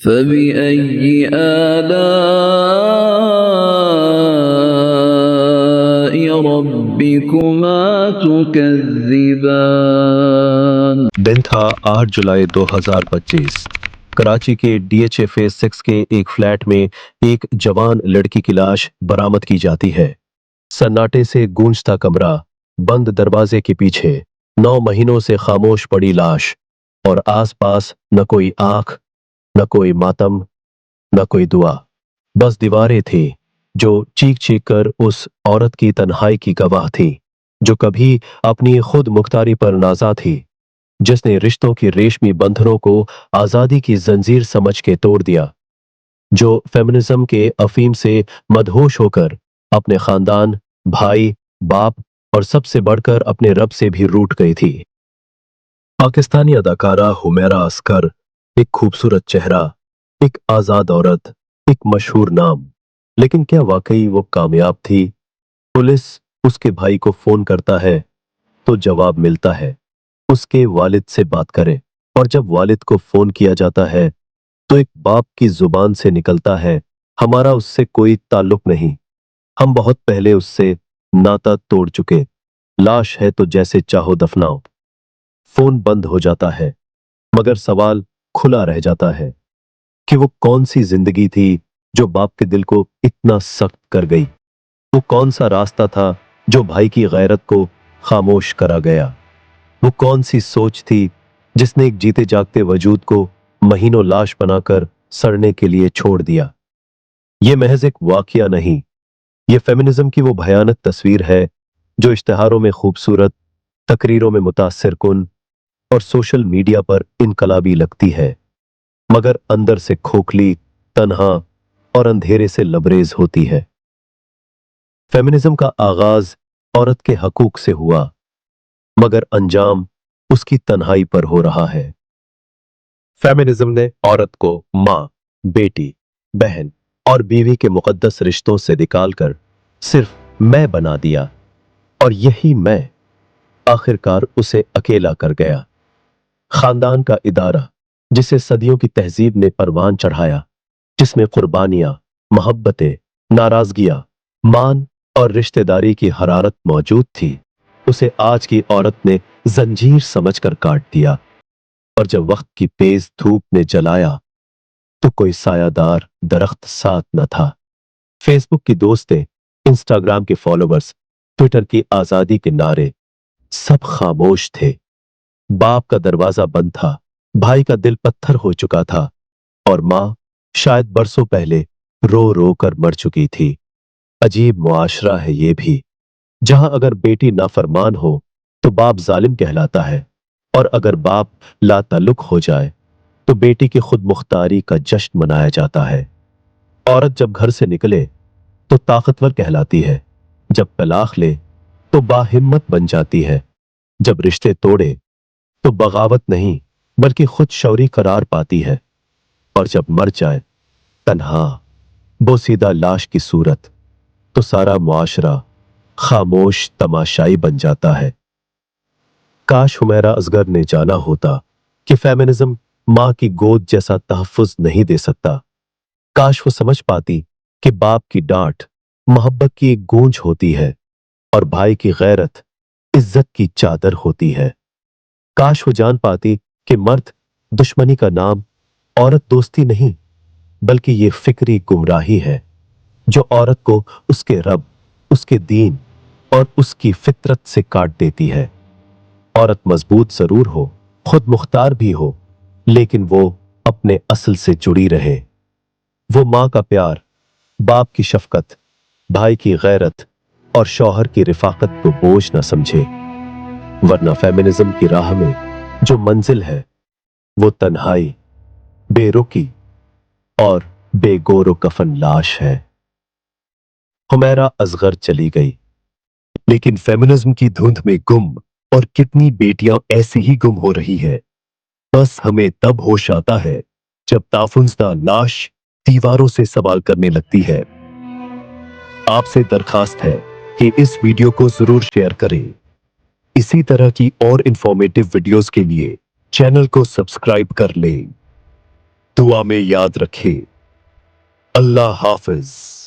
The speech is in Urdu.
فبأي آلاء ربكما تكذبان۔ دن تھا 8 جولائی 2025۔ کراچی کے DHA فیز 6 کے ایک فلیٹ میں ایک جوان لڑکی کی لاش برآمد کی جاتی ہے۔ سناٹے سے گونجتا کمرہ، بند دروازے کے پیچھے 9 مہینوں سے خاموش پڑی لاش، اور آس پاس نہ کوئی آنکھ، نہ کوئی ماتم، نہ کوئی دعا، بس دیواریں تھیں جو چیخ چیخ کر اس عورت کی تنہائی کی گواہ تھیں جو کبھی اپنی خود مختاری پر نازا تھی، جس نے رشتوں کی ریشمی بندھنوں کو آزادی کی زنجیر سمجھ کے توڑ دیا، جو فیمنزم کے افیم سے مدہوش ہو کر اپنے خاندان، بھائی، باپ اور سب سے بڑھ کر اپنے رب سے بھی روٹھ گئی تھی۔ پاکستانی اداکارہ حمیرہ اصغر، ایک خوبصورت چہرہ، ایک آزاد عورت، ایک مشہور نام، لیکن کیا واقعی وہ کامیاب تھی؟ پولیس اس کے بھائی کو فون کرتا ہے تو جواب ملتا ہے اس کے والد سے بات کریں، اور جب والد کو فون کیا جاتا ہے تو ایک باپ کی زبان سے نکلتا ہے ہمارا اس سے کوئی تعلق نہیں، ہم بہت پہلے اس سے ناتا توڑ چکے، لاش ہے تو جیسے چاہو دفناؤ۔ فون بند ہو جاتا ہے، مگر سوال کھلا رہ جاتا ہے کہ وہ کون سی زندگی تھی جو باپ کے دل کو اتنا سخت کر گئی؟ وہ کون سا راستہ تھا جو بھائی کی غیرت کو خاموش کرا گیا؟ وہ کون سی سوچ تھی جس نے ایک جیتے جاگتے وجود کو مہینوں لاش بنا کر سڑنے کے لیے چھوڑ دیا؟ یہ محض ایک واقعہ نہیں، یہ فیمنزم کی وہ بھیانک تصویر ہے جو اشتہاروں میں خوبصورت، تقریروں میں متاثر کن اور سوشل میڈیا پر انقلابی لگتی ہے، مگر اندر سے کھوکھلی، تنہا اور اندھیرے سے لبریز ہوتی ہے۔ فیمنزم کا آغاز عورت کے حقوق سے ہوا، مگر انجام اس کی تنہائی پر ہو رہا ہے۔ فیمنزم نے عورت کو ماں، بیٹی، بہن اور بیوی کے مقدس رشتوں سے نکال کر صرف میں بنا دیا، اور یہی میں آخرکار اسے اکیلا کر گیا۔ خاندان کا ادارہ جسے صدیوں کی تہذیب نے پروان چڑھایا، جس میں قربانیاں، محبتیں، ناراضگیاں، مان اور رشتہ داری کی حرارت موجود تھی، اسے آج کی عورت نے زنجیر سمجھ کر کاٹ دیا، اور جب وقت کی تیز دھوپ نے جلایا تو کوئی سایہ دار درخت ساتھ نہ تھا۔ فیس بک کی دوستیں، انسٹاگرام کے فالوورز، ٹویٹر کی آزادی کے نعرے، سب خاموش تھے۔ باپ کا دروازہ بند تھا، بھائی کا دل پتھر ہو چکا تھا، اور ماں شاید برسوں پہلے رو رو کر مر چکی تھی۔ عجیب معاشرہ ہے یہ بھی، جہاں اگر بیٹی نافرمان ہو تو باپ ظالم کہلاتا ہے، اور اگر باپ لا تعلق ہو جائے تو بیٹی کی خود مختاری کا جشن منایا جاتا ہے۔ عورت جب گھر سے نکلے تو طاقتور کہلاتی ہے، جب طلاق لے تو باہمت بن جاتی ہے، جب رشتے توڑے تو بغاوت نہیں بلکہ خود شعوری قرار پاتی ہے، اور جب مر جائے تنہا، بوسیدہ لاش کی صورت، تو سارا معاشرہ خاموش تماشائی بن جاتا ہے۔ کاش حمیرہ اصغر نے جانا ہوتا کہ فیمنزم ماں کی گود جیسا تحفظ نہیں دے سکتا۔ کاش وہ سمجھ پاتی کہ باپ کی ڈانٹ محبت کی ایک گونج ہوتی ہے، اور بھائی کی غیرت عزت کی چادر ہوتی ہے۔ کاش وہ جان پاتی کہ مرد دشمنی کا نام، عورت دوستی نہیں، بلکہ یہ فکری گمراہی ہے جو عورت کو اس کے رب، اس کے دین اور اس کی فطرت سے کاٹ دیتی ہے۔ عورت مضبوط ضرور ہو، خود مختار بھی ہو، لیکن وہ اپنے اصل سے جڑی رہے۔ وہ ماں کا پیار، باپ کی شفقت، بھائی کی غیرت اور شوہر کی رفاقت کو بوجھ نہ سمجھے، ورنہ فیمنزم کی راہ میں جو منزل ہے وہ تنہائی، بے رخی اور بے گور و کفن لاش ہے۔ حمیرہ اصغر چلی گئی، لیکن فیمنزم کی دھند میں گم اور کتنی بیٹیاں ایسے ہی گم ہو رہی ہے۔ بس ہمیں تب ہوش آتا ہے جب تافنزدہ لاش دیواروں سے سوال کرنے لگتی ہے۔ آپ سے درخواست ہے کہ اس ویڈیو کو ضرور شیئر کریں۔ اسی طرح کی اور انفارمیٹیو ویڈیوز کے لیے چینل کو سبسکرائب کر لیں۔ دعا میں یاد رکھیں۔ اللہ حافظ۔